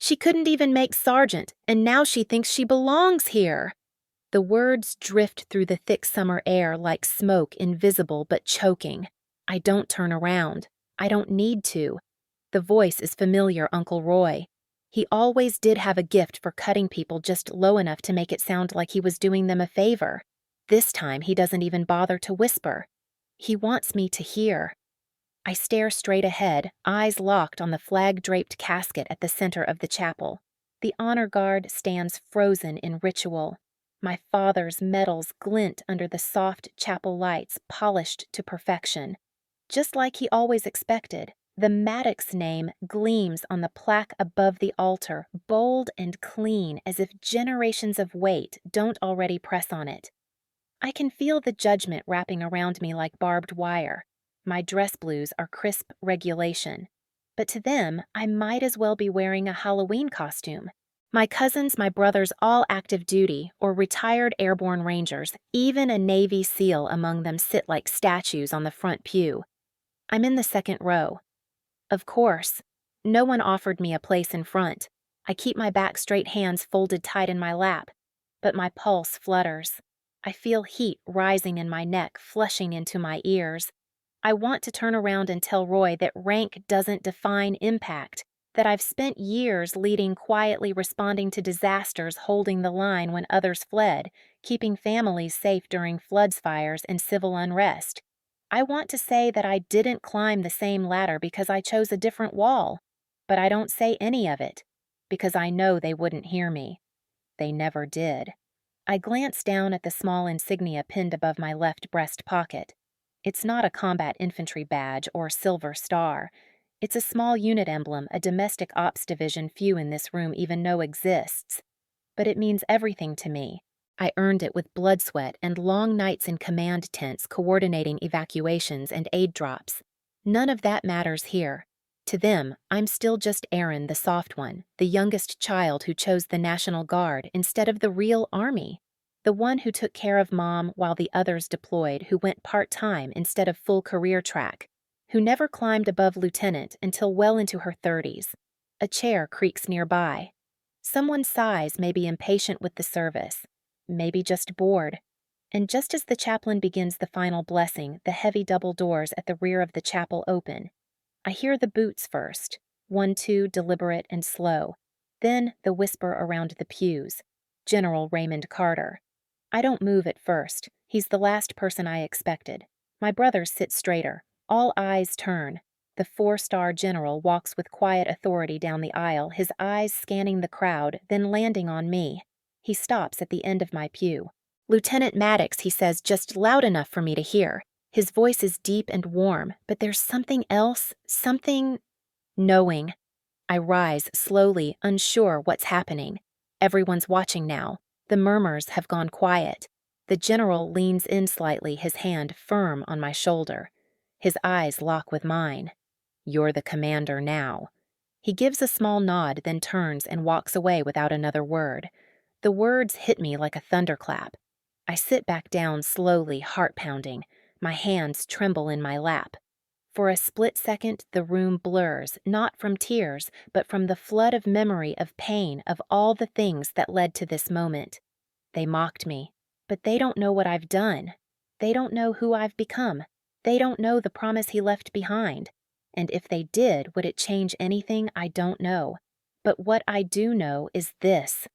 She couldn't even make sergeant, and now she thinks she belongs here. The words drift through the thick summer air like smoke, invisible but choking. I don't turn around. I don't need to. The voice is familiar, Uncle Roy. He always did have a gift for cutting people just low enough to make it sound like he was doing them a favor. This time he doesn't even bother to whisper. He wants me to hear. I stare straight ahead, eyes locked on the flag-draped casket at the center of the chapel. The honor guard stands frozen in ritual. My father's medals glint under the soft chapel lights, polished to perfection. Just like he always expected, the Maddox name gleams on the plaque above the altar, bold and clean, as if generations of weight don't already press on it. I can feel the judgment wrapping around me like barbed wire. My dress blues are crisp regulation. But to them, I might as well be wearing a Halloween costume. My cousins, my brothers, all active duty or retired airborne rangers, even a Navy SEAL among them sit like statues on the front pew. I'm in the second row. Of course, no one offered me a place in front. I keep my back straight, hands folded tight in my lap, but my pulse flutters. I feel heat rising in my neck, flushing into my ears. I want to turn around and tell Roy that rank doesn't define impact, that I've spent years leading quietly, responding to disasters, holding the line when others fled, keeping families safe during floods, fires, and civil unrest. I want to say that I didn't climb the same ladder because I chose a different wall, but I don't say any of it because I know they wouldn't hear me. They never did. I glance down at the small insignia pinned above my left breast pocket. It's not a combat infantry badge or silver star. It's a small unit emblem, a domestic ops division few in this room even know exists. But it means everything to me. I earned it with blood sweat and long nights in command tents coordinating evacuations and aid drops. None of that matters here. To them, I'm still just Aaron, the soft one, the youngest child who chose the National Guard instead of the real Army. The one who took care of Mom while the others deployed, who went part-time instead of full career track, who never climbed above lieutenant until well into her 30s. A chair creaks nearby. Someone sighs, maybe impatient with the service, maybe just bored. And just as the chaplain begins the final blessing, the heavy double doors at the rear of the chapel open. I hear the boots first, 1-2, deliberate and slow. Then the whisper around the pews. General Raymond Carter. I don't move at first. He's the last person I expected. My brothers sit straighter. All eyes turn. The 4-star general walks with quiet authority down the aisle, his eyes scanning the crowd, then landing on me. He stops at the end of my pew. "Lieutenant Maddox," he says, just loud enough for me to hear. His voice is deep and warm, but there's something else, something knowing. I rise slowly, unsure what's happening. Everyone's watching now. The murmurs have gone quiet. The general leans in slightly, his hand firm on my shoulder. His eyes lock with mine. "You're the commander now." He gives a small nod, then turns and walks away without another word. The words hit me like a thunderclap. I sit back down slowly, heart pounding. My hands tremble in my lap. For a split second, the room blurs, not from tears, but from the flood of memory of pain of all the things that led to this moment. They mocked me, but they don't know what I've done. They don't know who I've become. They don't know the promise he left behind. And if they did, would it change anything? I don't know. But what I do know is this.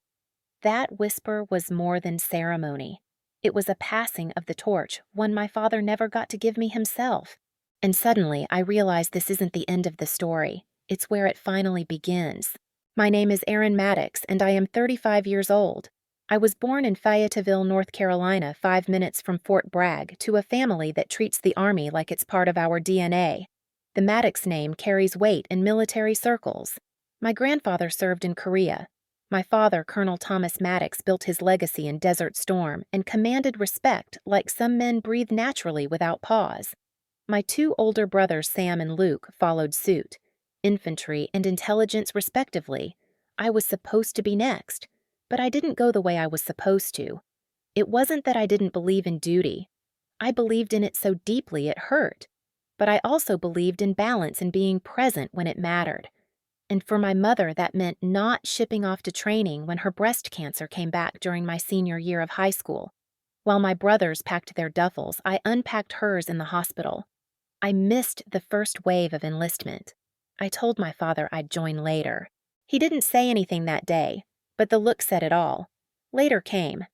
That whisper was more than ceremony. It was a passing of the torch, one my father never got to give me himself. And suddenly, I realize this isn't the end of the story. It's where it finally begins. My name is Aaron Maddox, and I am 35 years old. I was born in Fayetteville, North Carolina, 5 minutes from Fort Bragg, to a family that treats the Army like it's part of our DNA. The Maddox name carries weight in military circles. My grandfather served in Korea. My father, Colonel Thomas Maddox, built his legacy in Desert Storm and commanded respect like some men breathe naturally without pause. My 2 older brothers, Sam and Luke, followed suit. Infantry and intelligence respectively. I was supposed to be next, but I didn't go the way I was supposed to. It wasn't that I didn't believe in duty. I believed in it so deeply it hurt. But I also believed in balance and being present when it mattered. And for my mother, that meant not shipping off to training when her breast cancer came back during my senior year of high school. While my brothers packed their duffels, I unpacked hers in the hospital. I missed the first wave of enlistment. I told my father I'd join later. He didn't say anything that day, but the look said it all. Later came.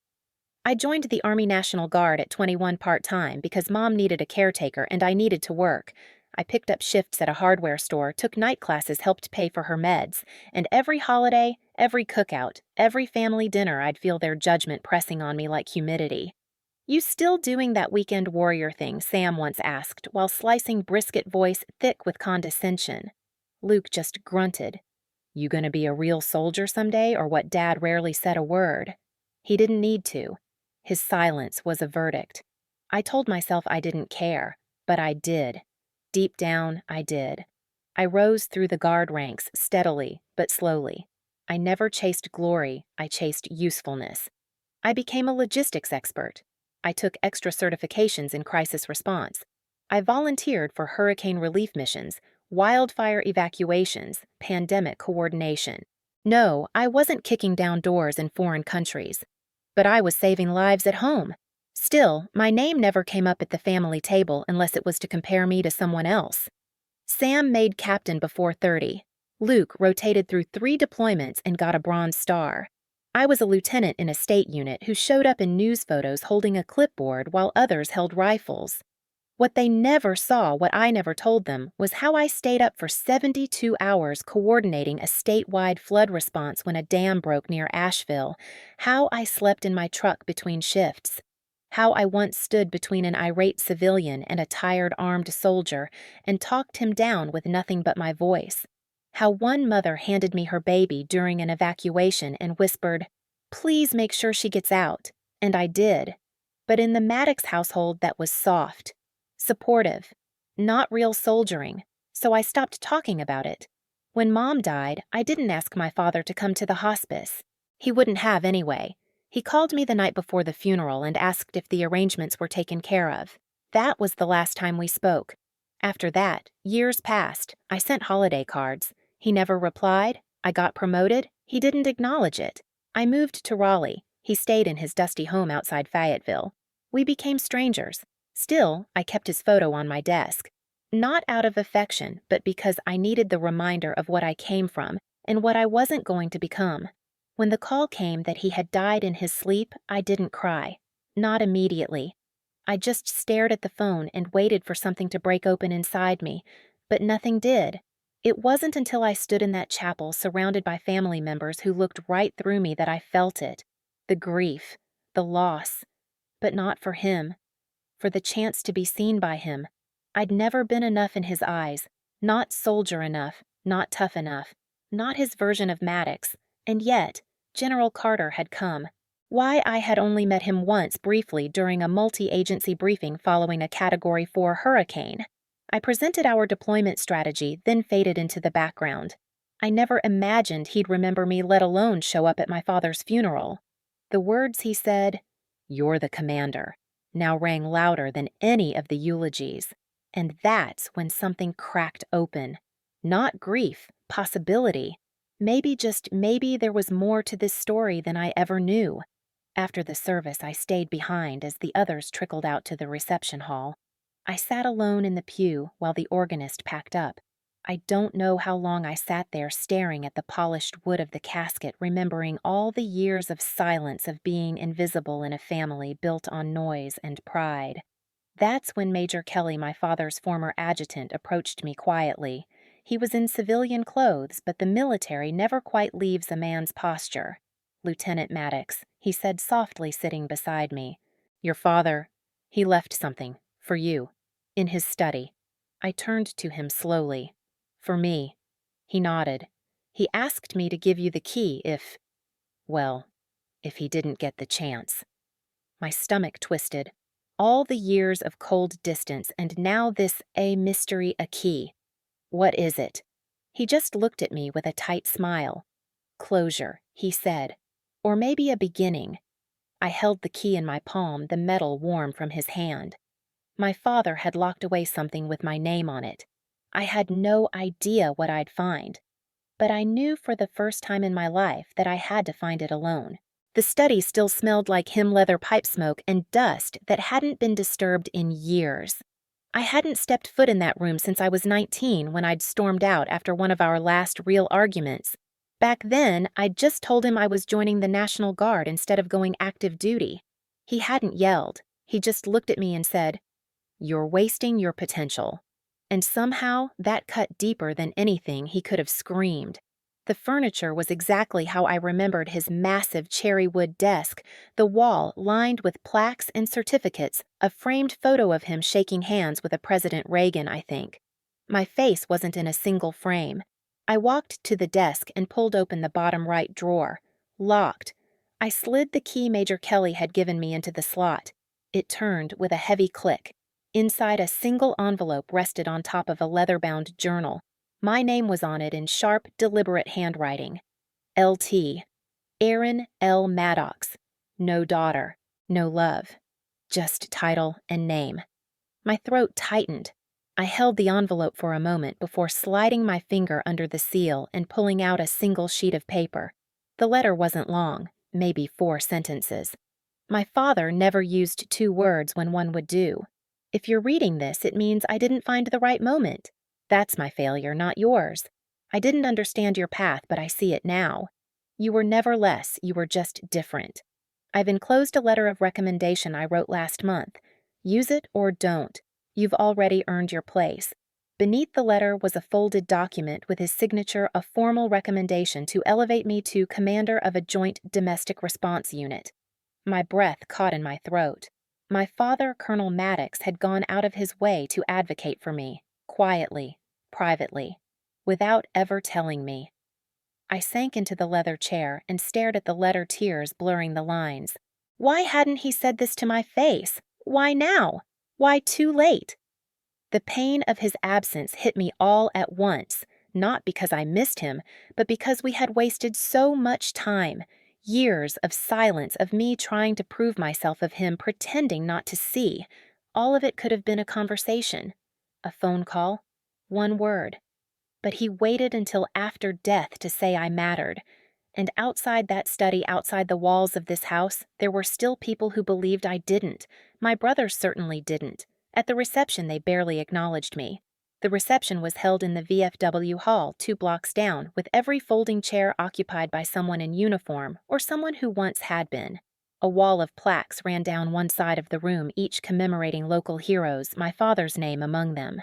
I joined the Army National Guard at 21 part-time because Mom needed a caretaker and I needed to work. I picked up shifts at a hardware store, took night classes, helped pay for her meds, and every holiday, every cookout, every family dinner I'd feel their judgment pressing on me like humidity. "You still doing that weekend warrior thing?" Sam once asked, while slicing brisket voice thick with condescension. Luke just grunted. "You gonna be a real soldier someday, or what?" Dad rarely said a word. He didn't need to. His silence was a verdict. I told myself I didn't care, but I did. Deep down, I did. I rose through the guard ranks steadily, but slowly. I never chased glory, I chased usefulness. I became a logistics expert. I took extra certifications in crisis response. I volunteered for hurricane relief missions, wildfire evacuations, pandemic coordination. No, I wasn't kicking down doors in foreign countries. But I was saving lives at home. Still, my name never came up at the family table unless it was to compare me to someone else. Sam made captain before 30. Luke rotated through 3 deployments and got a Bronze Star. I was a lieutenant in a state unit who showed up in news photos holding a clipboard while others held rifles. What they never saw, what I never told them, was how I stayed up for 72 hours coordinating a statewide flood response when a dam broke near Asheville, how I slept in my truck between shifts, how I once stood between an irate civilian and a tired armed soldier and talked him down with nothing but my voice, how one mother handed me her baby during an evacuation and whispered, "Please make sure she gets out," and I did. But in the Maddox household, that was soft. Supportive, not real soldiering, so I stopped talking about it. When Mom died, I didn't ask my father to come to the hospice. He wouldn't have anyway. He called me the night before the funeral and asked if the arrangements were taken care of. That was the last time we spoke. After that, years passed. I sent holiday cards. He never replied. I got promoted. He didn't acknowledge it. I moved to Raleigh. He stayed in his dusty home outside Fayetteville. We became strangers. Still, I kept his photo on my desk. Not out of affection, but because I needed the reminder of what I came from and what I wasn't going to become. When the call came that he had died in his sleep, I didn't cry. Not immediately. I just stared at the phone and waited for something to break open inside me, but nothing did. It wasn't until I stood in that chapel surrounded by family members who looked right through me that I felt it. The grief, the loss, but not for him. For the chance to be seen by him. I'd never been enough in his eyes, not soldier enough, not tough enough, not his version of Maddox, and yet General Carter had come. Why I had only met him once briefly during a multi-agency briefing following a Category 4 hurricane. I presented our deployment strategy, then faded into the background. I never imagined he'd remember me, let alone show up at my father's funeral. The words he said, "You're the commander," now rang louder than any of the eulogies. And that's when something cracked open. Not grief, possibility. Maybe, just maybe, there was more to this story than I ever knew. After the service, I stayed behind as the others trickled out to the reception hall. I sat alone in the pew while the organist packed up. I don't know how long I sat there staring at the polished wood of the casket, remembering all the years of silence of being invisible in a family built on noise and pride. That's when Major Kelly, my father's former adjutant, approached me quietly. He was in civilian clothes, but the military never quite leaves a man's posture. "Lieutenant Maddox," he said softly, sitting beside me. "Your father, he left something, for you, in his study." I turned to him slowly. "For me." He nodded. "He asked me to give you the key if he didn't get the chance." My stomach twisted. All the years of cold distance, and now this a mystery, a key. What is it? He just looked at me with a tight smile. "Closure," he said. Or maybe a beginning. I held the key in my palm, the metal warm from his hand. My father had locked away something with my name on it. I had no idea what I'd find. But I knew for the first time in my life that I had to find it alone. The study still smelled like hemp leather pipe smoke and dust that hadn't been disturbed in years. I hadn't stepped foot in that room since I was 19 when I'd stormed out after one of our last real arguments. Back then, I'd just told him I was joining the National Guard instead of going active duty. He hadn't yelled. He just looked at me and said, "You're wasting your potential." And somehow, that cut deeper than anything he could have screamed. The furniture was exactly how I remembered his massive cherry wood desk, the wall lined with plaques and certificates, a framed photo of him shaking hands with a President Reagan, I think. My face wasn't in a single frame. I walked to the desk and pulled open the bottom right drawer. Locked. I slid the key Major Kelly had given me into the slot. It turned with a heavy click. Inside, a single envelope rested on top of a leather-bound journal. My name was on it in sharp, deliberate handwriting. L.T. Aaron L. Maddox. No daughter. No love. Just title and name. My throat tightened. I held the envelope for a moment before sliding my finger under the seal and pulling out a single sheet of paper. The letter wasn't long, maybe 4 sentences. My father never used 2 words when one would do. If you're reading this, it means I didn't find the right moment. That's my failure, not yours. I didn't understand your path, but I see it now. You were never less, you were just different. I've enclosed a letter of recommendation I wrote last month. Use it or don't. You've already earned your place. Beneath the letter was a folded document with his signature, a formal recommendation to elevate me to commander of a joint domestic response unit. My breath caught in my throat. My father, Colonel Maddox, had gone out of his way to advocate for me. Quietly, privately, without ever telling me. I sank into the leather chair and stared at the letter, tears blurring the lines. Why hadn't he said this to my face? Why now? Why too late? The pain of his absence hit me all at once, not because I missed him, but because we had wasted so much time, years of silence, of me trying to prove myself, of him pretending not to see. All of it could have been a conversation. A phone call, 1 word. But he waited until after death to say I mattered. And outside that study, outside the walls of this house, there were still people who believed I didn't. My brothers certainly didn't. At the reception, they barely acknowledged me. The reception was held in the VFW hall 2 blocks down, with every folding chair occupied by someone in uniform or someone who once had been. A wall of plaques ran down one side of the room, each commemorating local heroes, my father's name among them.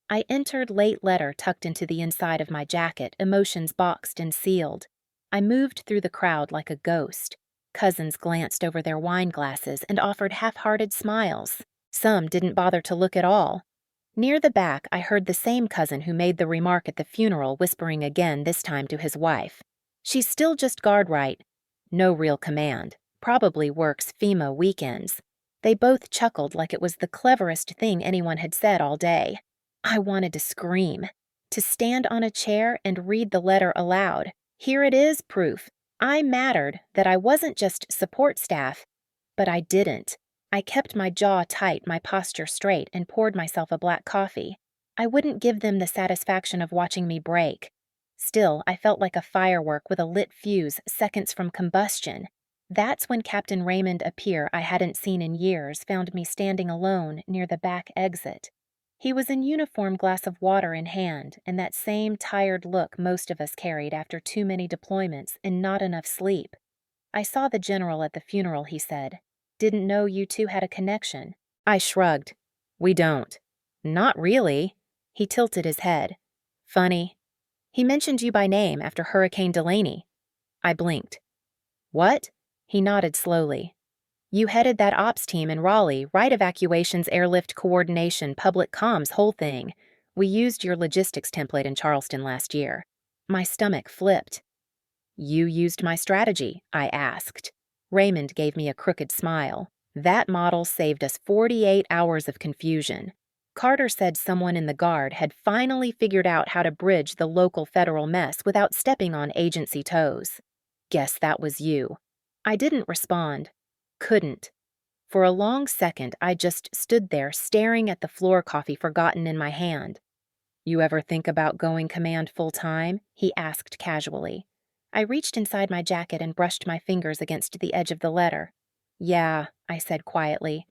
I entered late letter tucked into the inside of my jacket, emotions boxed and sealed. I moved through the crowd like a ghost. Cousins glanced over their wine glasses and offered half-hearted smiles. Some didn't bother to look at all. Near the back, I heard the same cousin who made the remark at the funeral whispering again, this time to his wife. She's still just guard right. No real command. Probably works FEMA weekends. They both chuckled like it was the cleverest thing anyone had said all day. I wanted to scream. To stand on a chair and read the letter aloud. Here it is, proof. I mattered, that I wasn't just support staff. But I didn't. I kept my jaw tight, my posture straight, and poured myself a black coffee. I wouldn't give them the satisfaction of watching me break. Still, I felt like a firework with a lit fuse, seconds from combustion. That's when Captain Raymond Appear, I hadn't seen in years, found me standing alone near the back exit. He was in uniform, glass of water in hand, and that same tired look most of us carried after too many deployments and not enough sleep. I saw the general at the funeral, he said. Didn't know you two had a connection. I shrugged. We don't. Not really. He tilted his head. Funny. He mentioned you by name after Hurricane Delaney. I blinked. What? He nodded slowly. You headed that ops team in Raleigh, right? Evacuations, airlift coordination, public comms, whole thing. We used your logistics template in Charleston last year. My stomach flipped. You used my strategy, I asked. Raymond gave me a crooked smile. That model saved us 48 hours of confusion. Carter said someone in the Guard had finally figured out how to bridge the local federal mess without stepping on agency toes. Guess that was you. I didn't respond. Couldn't. For a long second, I just stood there staring at the floor coffee forgotten in my hand. You ever think about going command full-time? He asked casually. I reached inside my jacket and brushed my fingers against the edge of the letter. Yeah, I said quietly.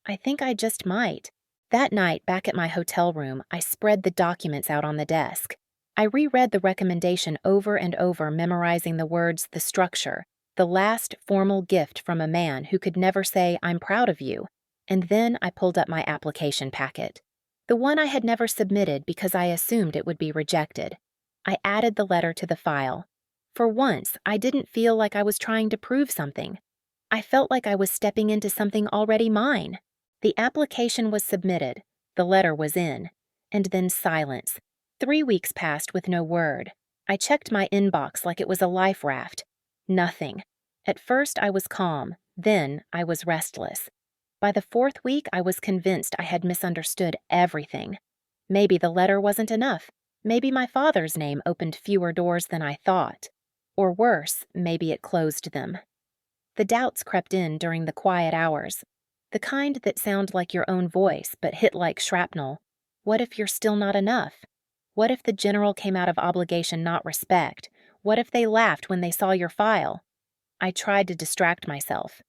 I think I just might. That night, back at my hotel room, I spread the documents out on the desk. I reread the recommendation over and over, memorizing the words, the structure, the last formal gift from a man who could never say, I'm proud of you. And then I pulled up my application packet. The one I had never submitted because I assumed it would be rejected. I added the letter to the file. For once, I didn't feel like I was trying to prove something. I felt like I was stepping into something already mine. The application was submitted, the letter was in, and then silence. 3 weeks passed with no word. I checked my inbox like it was a life raft. Nothing. At first I was calm, then I was restless. By the 4th week, I was convinced I had misunderstood everything. Maybe the letter wasn't enough. Maybe my father's name opened fewer doors than I thought. Or worse, maybe it closed them. The doubts crept in during the quiet hours. The kind that sound like your own voice but hit like shrapnel. What if you're still not enough? What if the general came out of obligation, not respect? What if they laughed when they saw your file? I tried to distract myself.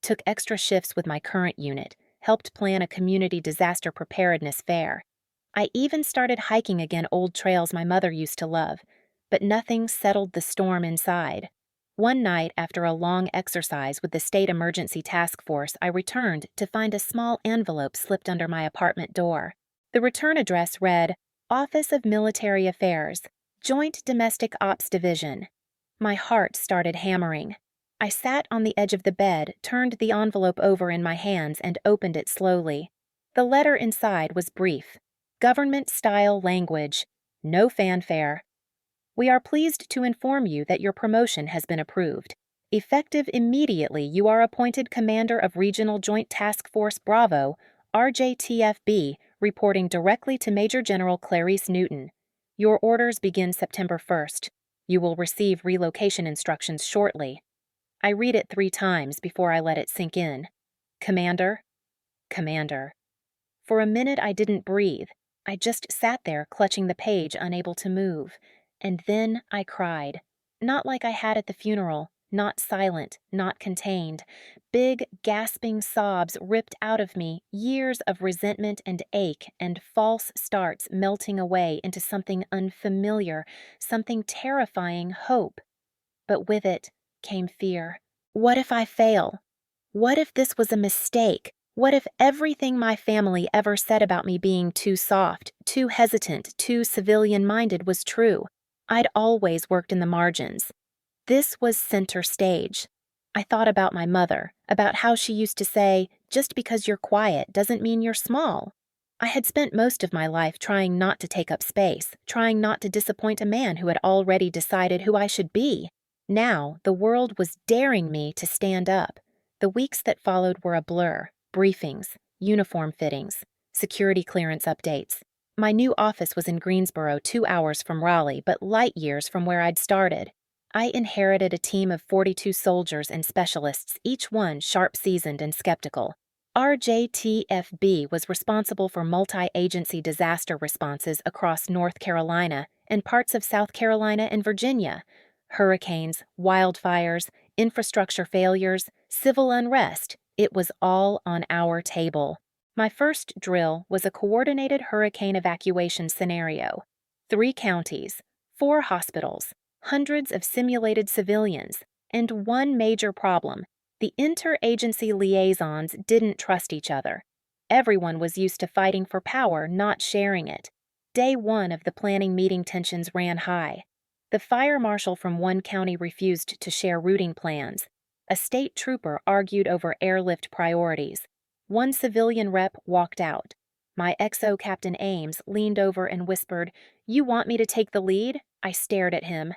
Took extra shifts with my current unit, helped plan a community disaster preparedness fair. I even started hiking again old trails my mother used to love, but nothing settled the storm inside. One night, after a long exercise with the State Emergency Task Force, I returned to find a small envelope slipped under my apartment door. The return address read, Office of Military Affairs, Joint Domestic Ops Division. My heart started hammering. I sat on the edge of the bed, turned the envelope over in my hands, and opened it slowly. The letter inside was brief. Government-style language. No fanfare. We are pleased to inform you that your promotion has been approved. Effective immediately, you are appointed Commander of Regional Joint Task Force Bravo, RJTFB, reporting directly to Major General Clarice Newton. Your orders begin September 1st. You will receive relocation instructions shortly. I read it 3 times before I let it sink in. Commander, Commander. For a minute I didn't breathe. I just sat there clutching the page, unable to move. And then I cried. Not like I had at the funeral, not silent, not contained. Big, gasping sobs ripped out of me, years of resentment and ache and false starts melting away into something unfamiliar, something terrifying hope. But with it came fear. What if I fail? What if this was a mistake? What if everything my family ever said about me being too soft, too hesitant, too civilian-minded was true? I'd always worked in the margins. This was center stage. I thought about my mother, about how she used to say, just because you're quiet doesn't mean you're small. I had spent most of my life trying not to take up space, trying not to disappoint a man who had already decided who I should be. Now, the world was daring me to stand up. The weeks that followed were a blur. Briefings, uniform fittings, security clearance updates. My new office was in Greensboro, 2 hours from Raleigh, but light years from where I'd started. I inherited a team of 42 soldiers and specialists, each one sharp-seasoned and skeptical. RJTFB was responsible for multi-agency disaster responses across North Carolina and parts of South Carolina and Virginia. Hurricanes, wildfires, infrastructure failures, civil unrest. It was all on our table. My first drill was a coordinated hurricane evacuation scenario. 3 counties, 4 hospitals, hundreds of simulated civilians, and one major problem. The interagency liaisons didn't trust each other. Everyone was used to fighting for power, not sharing it. Day 1 of the planning meeting, tensions ran high. The fire marshal from one county refused to share routing plans. A state trooper argued over airlift priorities. One civilian rep walked out. My XO Captain Ames leaned over and whispered, "You want me to take the lead?" I stared at him.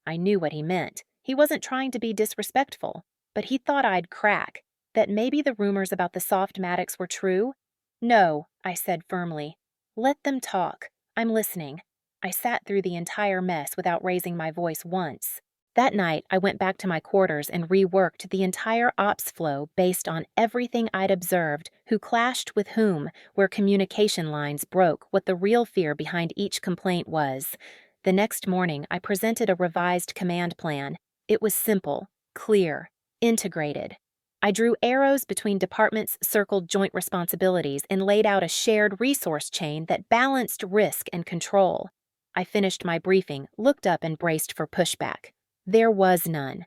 I knew what he meant. He wasn't trying to be disrespectful, but he thought I'd crack, that maybe the rumors about the Softmatics were true. "No," I said firmly. "Let them talk. I'm listening." I sat through the entire mess without raising my voice once. That night, I went back to my quarters and reworked the entire ops flow based on everything I'd observed, who clashed with whom, where communication lines broke, what the real fear behind each complaint was. The next morning, I presented a revised command plan. It was simple, clear, integrated. I drew arrows between departments, circled joint responsibilities, and laid out a shared resource chain that balanced risk and control. I finished my briefing, looked up, and braced for pushback. There was none.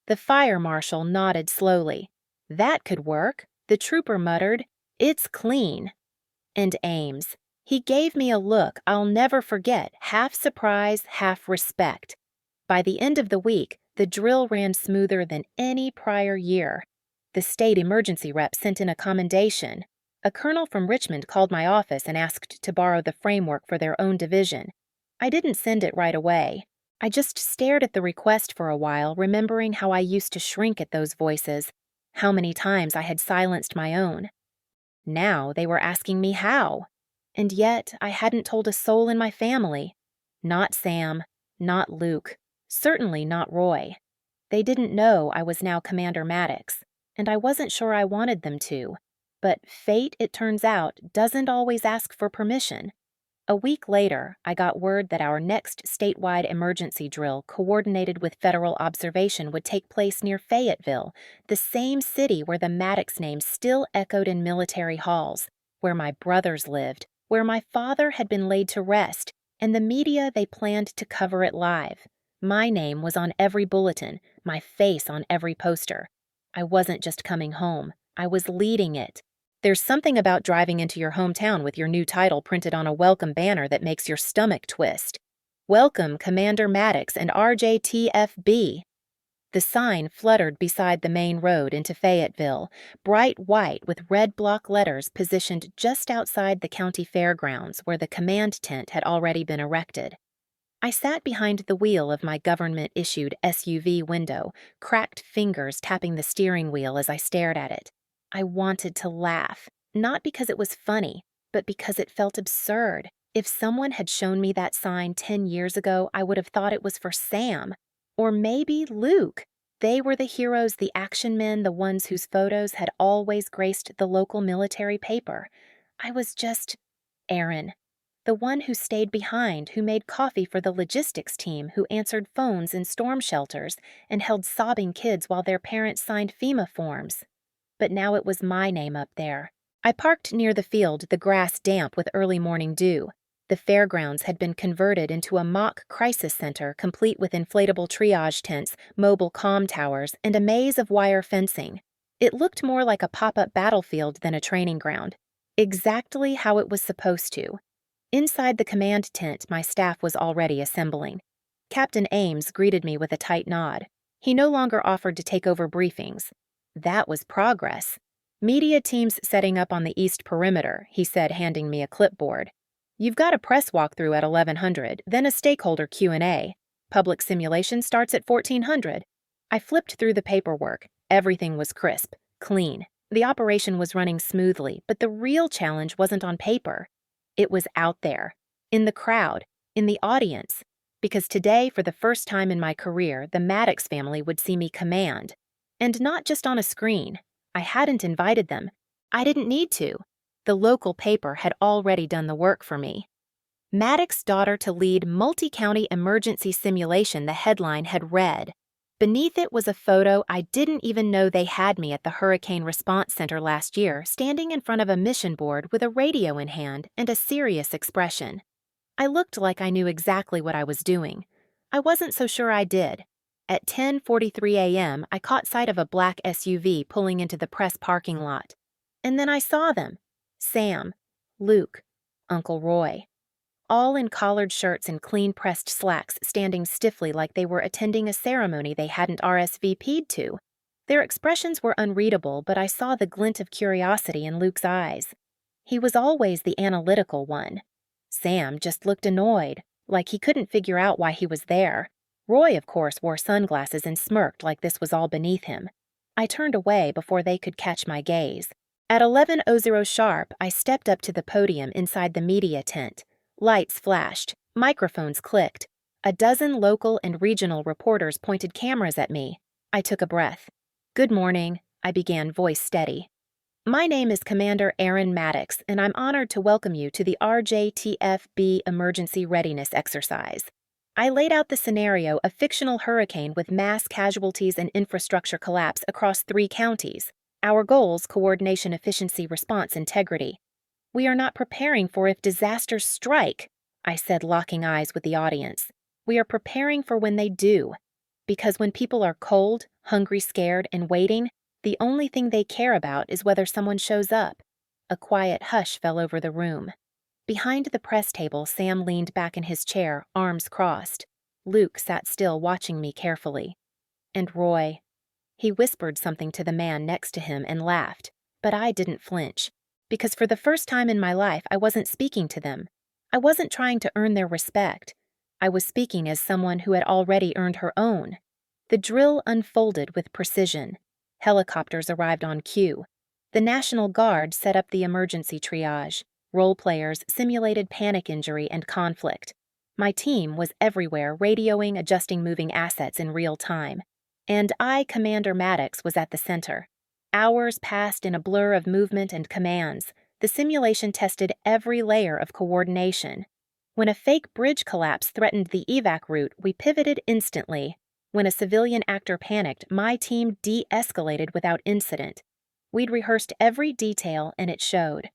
The fire marshal nodded slowly. That could work, the trooper muttered. It's clean. And Ames. He gave me a look I'll never forget, half surprise, half respect. By the end of the week, the drill ran smoother than any prior year. The state emergency rep sent in a commendation. A colonel from Richmond called my office and asked to borrow the framework for their own division. I didn't send it right away. I just stared at the request for a while, remembering how I used to shrink at those voices, how many times I had silenced my own. Now they were asking me how. And yet I hadn't told a soul in my family. Not Sam, not Luke, certainly not Roy. They didn't know I was now Commander Maddox, and I wasn't sure I wanted them to. But fate, it turns out, doesn't always ask for permission. A week later, I got word that our next statewide emergency drill, coordinated with federal observation, would take place near Fayetteville, the same city where the Maddox name still echoed in military halls, where my brothers lived, where my father had been laid to rest, and the media they planned to cover it live. My name was on every bulletin, my face on every poster. I wasn't just coming home, I was leading it. There's something about driving into your hometown with your new title printed on a welcome banner that makes your stomach twist. Welcome, Commander Maddox and RJTFB. The sign fluttered beside the main road into Fayetteville, bright white with red block letters positioned just outside the county fairgrounds where the command tent had already been erected. I sat behind the wheel of my government-issued SUV window, cracked fingers tapping the steering wheel as I stared at it. I wanted to laugh, not because it was funny, but because it felt absurd. If someone had shown me that sign 10 years ago, I would have thought it was for Sam. Or maybe Luke. They were the heroes, the action men, the ones whose photos had always graced the local military paper. I was just Aaron, the one who stayed behind, who made coffee for the logistics team, who answered phones in storm shelters and held sobbing kids while their parents signed FEMA forms. But now it was my name up there. I parked near the field, the grass damp with early morning dew. The fairgrounds had been converted into a mock crisis center complete with inflatable triage tents, mobile comm towers, and a maze of wire fencing. It looked more like a pop-up battlefield than a training ground. Exactly how it was supposed to. Inside the command tent, my staff was already assembling. Captain Ames greeted me with a tight nod. He no longer offered to take over briefings. That was progress. Media teams setting up on the east perimeter, he said, handing me a clipboard. You've got a press walkthrough at 1100, then a stakeholder Q&A. Public simulation starts at 1400. I flipped through the paperwork. Everything was crisp, clean. The operation was running smoothly, but the real challenge wasn't on paper. It was out there, in the crowd, in the audience. Because today, for the first time in my career, the Maddox family would see me command. And not just on a screen. I hadn't invited them. I didn't need to. The local paper had already done the work for me. Maddox's daughter to lead multi-county emergency simulation, the headline had read. Beneath it was a photo I didn't even know they had me at the Hurricane Response Center last year, standing in front of a mission board with a radio in hand and a serious expression. I looked like I knew exactly what I was doing. I wasn't so sure I did. At 10:43 a.m., I caught sight of a black SUV pulling into the press parking lot. And then I saw them. Sam, Luke, Uncle Roy. All in collared shirts and clean-pressed slacks, standing stiffly like they were attending a ceremony they hadn't RSVP'd to. Their expressions were unreadable, but I saw the glint of curiosity in Luke's eyes. He was always the analytical one. Sam just looked annoyed, like he couldn't figure out why he was there. Roy, of course, wore sunglasses and smirked like this was all beneath him. I turned away before they could catch my gaze. At 11:00 sharp, I stepped up to the podium inside the media tent. Lights flashed. Microphones clicked. A dozen local and regional reporters pointed cameras at me. I took a breath. "Good morning," I began, voice steady. "My name is Commander Aaron Maddox, and I'm honored to welcome you to the RJTFB Emergency Readiness Exercise." I laid out the scenario: a fictional hurricane with mass casualties and infrastructure collapse across 3 counties. Our goals: coordination, efficiency, response, integrity. "We are not preparing for if disasters strike," I said, locking eyes with the audience. "We are preparing for when they do. Because when people are cold, hungry, scared, and waiting, the only thing they care about is whether someone shows up." A quiet hush fell over the room. Behind the press table, Sam leaned back in his chair, arms crossed. Luke sat still, watching me carefully. "And Roy." He whispered something to the man next to him and laughed, but I didn't flinch. Because for the first time in my life, I wasn't speaking to them. I wasn't trying to earn their respect. I was speaking as someone who had already earned her own. The drill unfolded with precision. Helicopters arrived on cue. The National Guard set up the emergency triage. Role players simulated panic, injury, and conflict. My team was everywhere, radioing, adjusting moving assets in real time. And I, Commander Maddox, was at the center. Hours passed in a blur of movement and commands. The simulation tested every layer of coordination. When a fake bridge collapse threatened the evac route, we pivoted instantly. When a civilian actor panicked, my team de-escalated without incident. We'd rehearsed every detail, and it showed.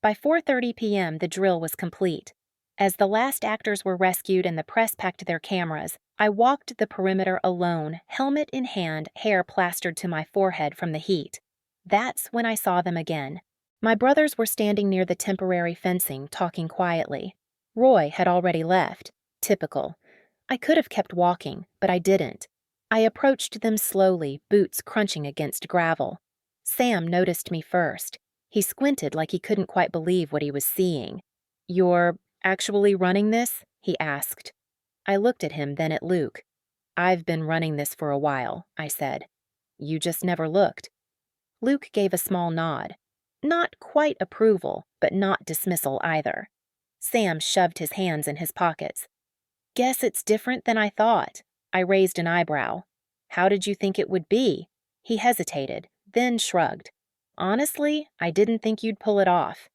By 4:30 p.m., the drill was complete. As the last actors were rescued and the press packed their cameras, I walked the perimeter alone, helmet in hand, hair plastered to my forehead from the heat. That's when I saw them again. My brothers were standing near the temporary fencing, talking quietly. Roy had already left. Typical. I could have kept walking, but I didn't. I approached them slowly, boots crunching against gravel. Sam noticed me first. He squinted like he couldn't quite believe what he was seeing. "You're actually running this?" he asked. I looked at him, then at Luke. "I've been running this for a while," I said. "You just never looked." Luke gave a small nod. Not quite approval, but not dismissal either. Sam shoved his hands in his pockets. "Guess it's different than I thought." I raised an eyebrow. "How did you think it would be?" He hesitated, then shrugged. "Honestly, I didn't think you'd pull it off."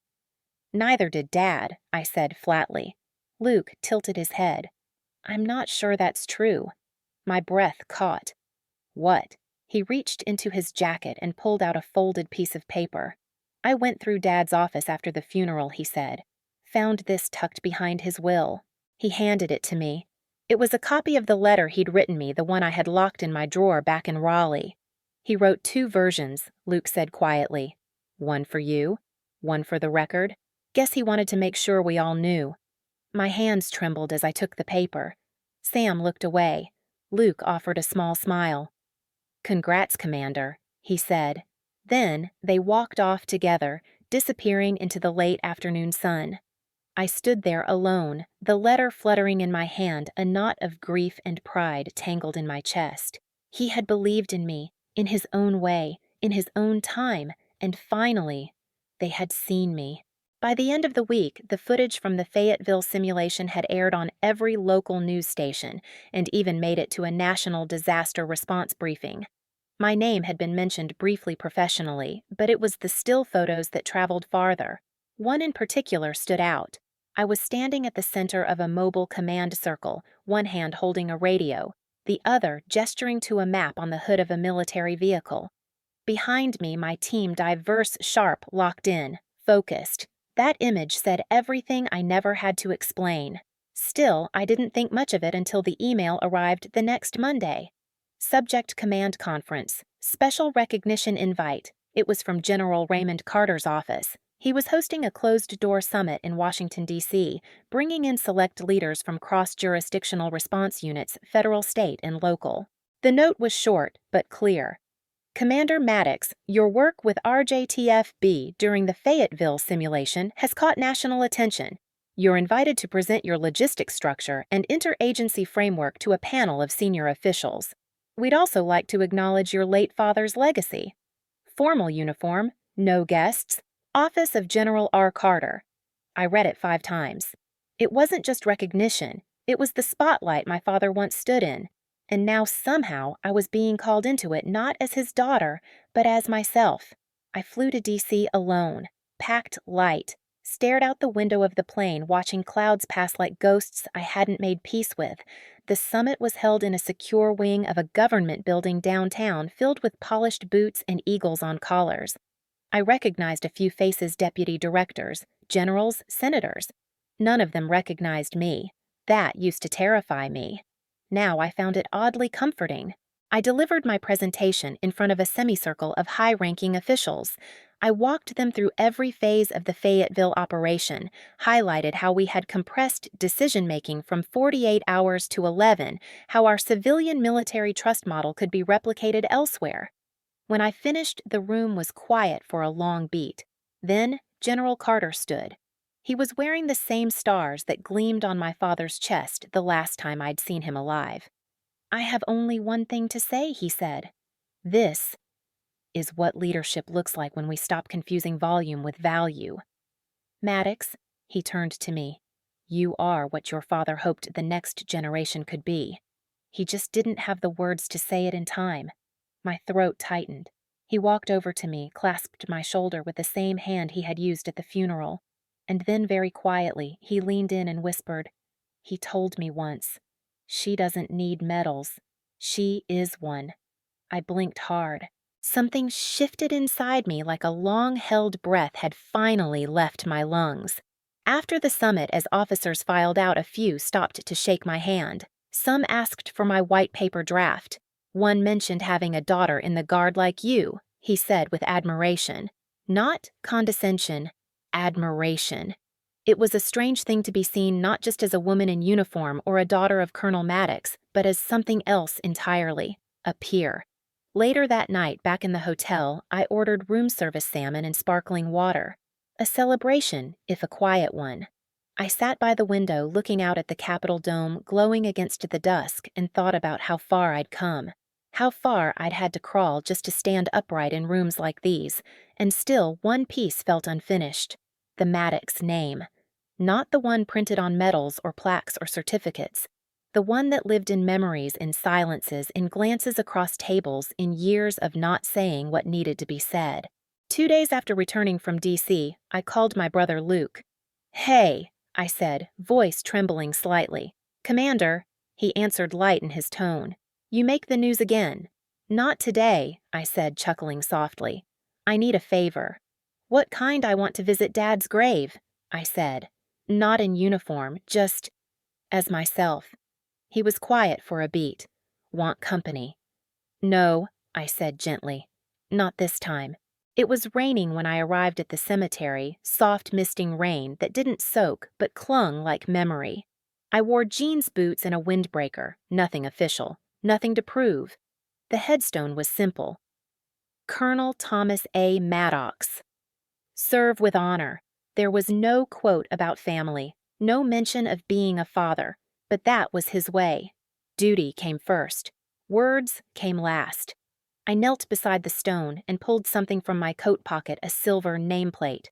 "Neither did Dad," I said flatly. Luke tilted his head. "I'm not sure that's true." My breath caught. "What?" He reached into his jacket and pulled out a folded piece of paper. "I went through Dad's office after the funeral," he said. "Found this tucked behind his will." He handed it to me. It was a copy of the letter he'd written me, the one I had locked in my drawer back in Raleigh. "He wrote 2 versions," Luke said quietly. "One for you, one for the record." Guess he wanted to make sure we all knew. My hands trembled as I took the paper. Sam looked away. Luke offered a small smile. "Congrats, Commander," he said. Then they walked off together, disappearing into the late afternoon sun. I stood there alone, the letter fluttering in my hand, a knot of grief and pride tangled in my chest. He had believed in me, in his own way, in his own time, and finally, they had seen me. By the end of the week, the footage from the Fayetteville simulation had aired on every local news station and even made it to a national disaster response briefing. My name had been mentioned briefly professionally, but it was the still photos that traveled farther. One in particular stood out. I was standing at the center of a mobile command circle, one hand holding a radio, the other gesturing to a map on the hood of a military vehicle. Behind me, my team, diverse, sharp, locked in, focused. That image said everything I never had to explain. Still, I didn't think much of it until the email arrived the next Monday. Subject: Command Conference. Special recognition invite. It was from General Raymond Carter's office. He was hosting a closed-door summit in Washington, D.C., bringing in select leaders from cross-jurisdictional response units, federal, state, and local. The note was short, but clear. "Commander Maddox, your work with RJTFB during the Fayetteville simulation has caught national attention. You're invited to present your logistics structure and interagency framework to a panel of senior officials. We'd also like to acknowledge your late father's legacy. Formal uniform, no guests, Office of General R. Carter." I read it 5 times. It wasn't just recognition, It was the spotlight my father once stood in, and now somehow I was being called into it not as his daughter, but as myself. I flew to D.C. alone, packed light, stared out the window of the plane watching clouds pass like ghosts I hadn't made peace with. The summit was held in a secure wing of a government building downtown filled with polished boots and eagles on collars. I recognized a few faces: deputy directors, generals, senators. None of them recognized me. That used to terrify me. Now I found it oddly comforting. I delivered my presentation in front of a semicircle of high-ranking officials. I walked them through every phase of the Fayetteville operation, highlighted how we had compressed decision-making from 48 hours to 11, how our civilian-military trust model could be replicated elsewhere. When I finished, the room was quiet for a long beat. Then General Carter stood. He was wearing the same stars that gleamed on my father's chest the last time I'd seen him alive. "I have only one thing to say," he said. "This is what leadership looks like when we stop confusing volume with value. Maddox," he turned to me, "you are what your father hoped the next generation could be. He just didn't have the words to say it in time." My throat tightened. He walked over to me, clasped my shoulder with the same hand he had used at the funeral, and then very quietly he leaned in and whispered, "He told me once, she doesn't need medals. She is one." I blinked hard. Something shifted inside me like a long-held breath had finally left my lungs. After the summit, as officers filed out, a few stopped to shake my hand. Some asked for my white paper draft. One mentioned having a daughter in the Guard like you, he said with admiration. Not condescension, admiration. It was a strange thing to be seen not just as a woman in uniform or a daughter of Colonel Maddox, but as something else entirely, a peer. Later that night, back in the hotel, I ordered room service salmon and sparkling water. A celebration, if a quiet one. I sat by the window looking out at the Capitol dome glowing against the dusk and thought about how far I'd come. How far I'd had to crawl just to stand upright in rooms like these, and still one piece felt unfinished. The Maddox name. Not the one printed on medals or plaques or certificates. The one that lived in memories, in silences, in glances across tables, in years of not saying what needed to be said. 2 days after returning from D.C., I called my brother Luke. "Hey," I said, voice trembling slightly. "Commander," he answered, light in his tone. "You make the news again." "Not today," I said, chuckling softly. "I need a favor." "What kind?" "I want to visit Dad's grave," I said. "Not in uniform, just as myself." He was quiet for a beat. "Want company?" "No," I said gently. "Not this time." It was raining when I arrived at the cemetery, soft misting rain that didn't soak but clung like memory. I wore jeans boots and a windbreaker, nothing official, nothing to prove. The headstone was simple. Colonel Thomas A. Maddox. Serve with honor. There was no quote about family, no mention of being a father, but that was his way. Duty came first. Words came last. I knelt beside the stone and pulled something from my coat pocket, a silver nameplate.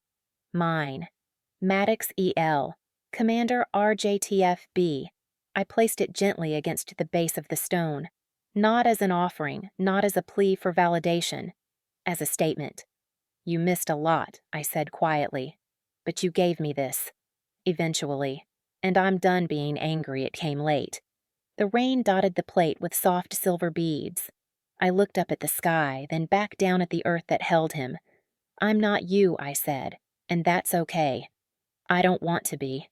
Mine. Maddox E.L. Commander RJTF-B. I placed it gently against the base of the stone. Not as an offering, not as a plea for validation. As a statement. "You missed a lot," I said quietly. "But you gave me this. Eventually. And I'm done being angry it came late." The rain dotted the plate with soft silver beads. I looked up at the sky, then back down at the earth that held him. "I'm not you," I said, "and that's okay. I don't want to be."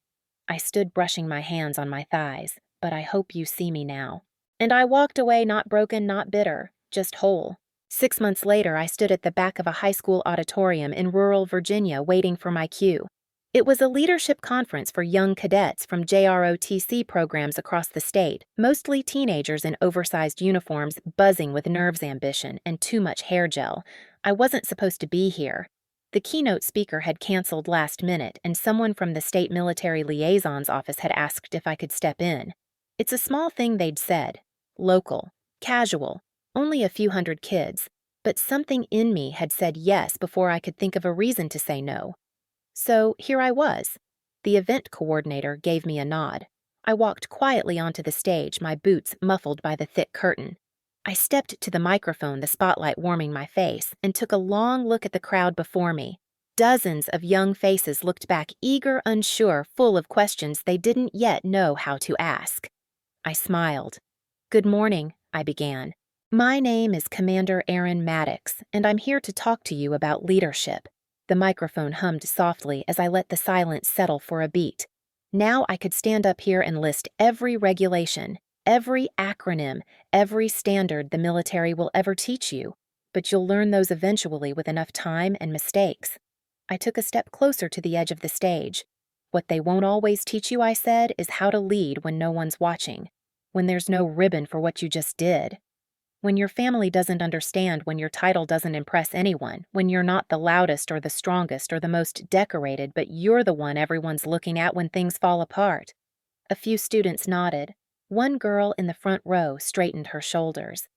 I stood brushing my hands on my thighs, "but I hope you see me now." And I walked away, not broken, not bitter, just whole. 6 months later, I stood at the back of a high school auditorium in rural Virginia waiting for my cue. It was a leadership conference for young cadets from JROTC programs across the state, mostly teenagers in oversized uniforms buzzing with nerves, ambition, and too much hair gel. I wasn't supposed to be here. The keynote speaker had canceled last minute, and someone from the state military liaison's office had asked if I could step in. It's a small thing, they'd said. Local. Casual. Only a few hundred kids. But something in me had said yes before I could think of a reason to say no. So here I was. The event coordinator gave me a nod. I walked quietly onto the stage, my boots muffled by the thick curtain. I stepped to the microphone, the spotlight warming my face, and took a long look at the crowd before me. Dozens of young faces looked back, eager, unsure, full of questions they didn't yet know how to ask. I smiled. "Good morning," I began. "My name is Commander Aaron Maddox, and I'm here to talk to you about leadership." The microphone hummed softly as I let the silence settle for a beat. Now I could stand up here and list every regulation, every acronym, every standard the military will ever teach you, but you'll learn those eventually with enough time and mistakes. I took a step closer to the edge of the stage. "What they won't always teach you," I said, "is how to lead when no one's watching, when there's no ribbon for what you just did. When your family doesn't understand, when your title doesn't impress anyone, when you're not the loudest or the strongest or the most decorated, but you're the one everyone's looking at when things fall apart." A few students nodded. One girl in the front row straightened her shoulders.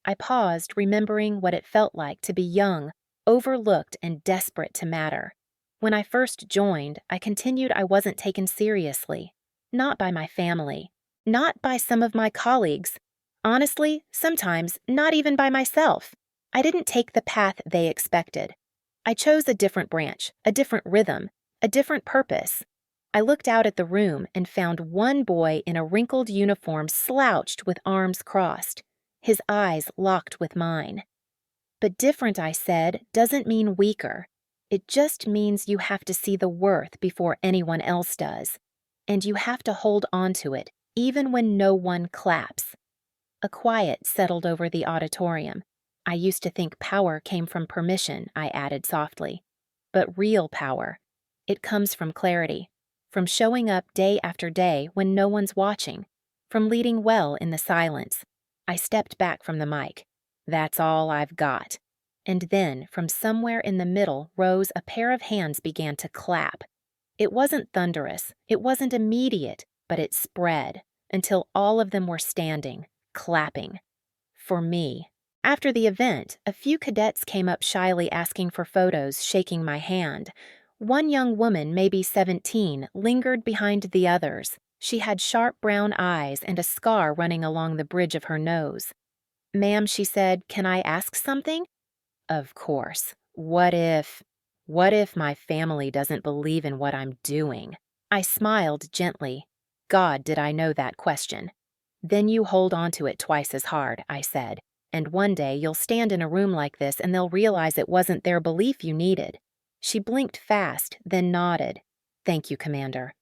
I paused, remembering what it felt like to be young, overlooked, and desperate to matter. When I first joined, I continued I wasn't taken seriously. Not by my family. Not by some of my colleagues. Honestly, sometimes not even by myself. I didn't take the path they expected. I chose a different branch, a different rhythm, a different purpose. I looked out at the room and found one boy in a wrinkled uniform slouched with arms crossed, his eyes locked with mine. "But different," I said, "doesn't mean weaker. It just means you have to see the worth before anyone else does. And you have to hold on to it, even when no one claps." A quiet settled over the auditorium. "I used to think power came from permission," I added softly. "But real power, it comes from clarity, from showing up day after day when no one's watching, from leading well in the silence." I stepped back from the mic. "That's all I've got." And then, from somewhere in the middle rows, a pair of hands began to clap. It wasn't thunderous, it wasn't immediate, but it spread until all of them were standing, clapping. For me. After the event, a few cadets came up shyly asking for photos, shaking my hand. One young woman, maybe 17, lingered behind the others. She had sharp brown eyes and a scar running along the bridge of her nose. "Ma'am," she said, "can I ask something?" Of course. What if my family doesn't believe in what I'm doing? I smiled gently. God, did I know that question. "Then you hold on to it twice as hard," I said. "And one day you'll stand in a room like this and they'll realize it wasn't their belief you needed." She blinked fast, then nodded. "Thank you, Commander."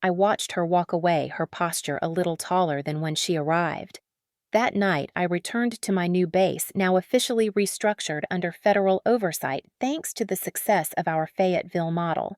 I watched her walk away, her posture a little taller than when she arrived. That night, I returned to my new base, now officially restructured under federal oversight thanks to the success of our Fayetteville model.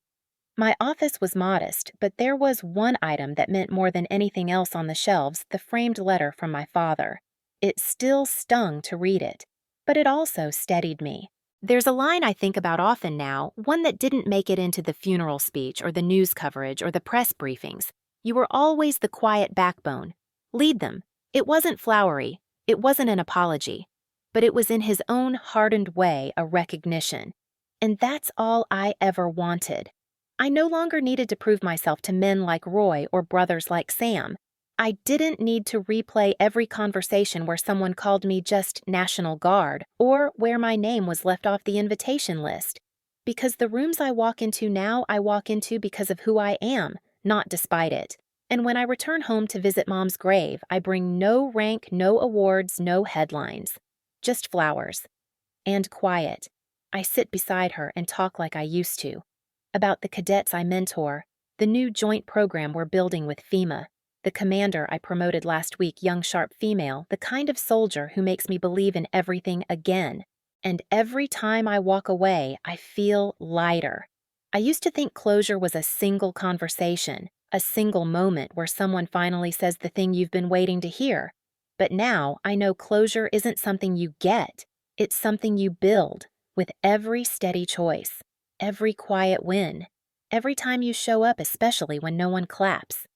My office was modest, but there was one item that meant more than anything else on the shelves: the framed letter from my father. It still stung to read it, but it also steadied me. There's a line I think about often now, one that didn't make it into the funeral speech or the news coverage or the press briefings. "You were always the quiet backbone. Lead them." It wasn't flowery, it wasn't an apology, but it was in his own hardened way a recognition. And that's all I ever wanted. I no longer needed to prove myself to men like Roy or brothers like Sam. I didn't need to replay every conversation where someone called me just National Guard or where my name was left off the invitation list. Because the rooms I walk into now, I walk into because of who I am, not despite it. And when I return home to visit Mom's grave, I bring no rank, no awards, no headlines. Just flowers. And quiet. I sit beside her and talk like I used to. About the cadets I mentor, the new joint program we're building with FEMA, the commander I promoted last week, young sharp female, the kind of soldier who makes me believe in everything again. And every time I walk away, I feel lighter. I used to think closure was a single conversation, a single moment where someone finally says the thing you've been waiting to hear. But now I know closure isn't something you get. It's something you build with every steady choice, every quiet win, every time you show up, especially when no one claps.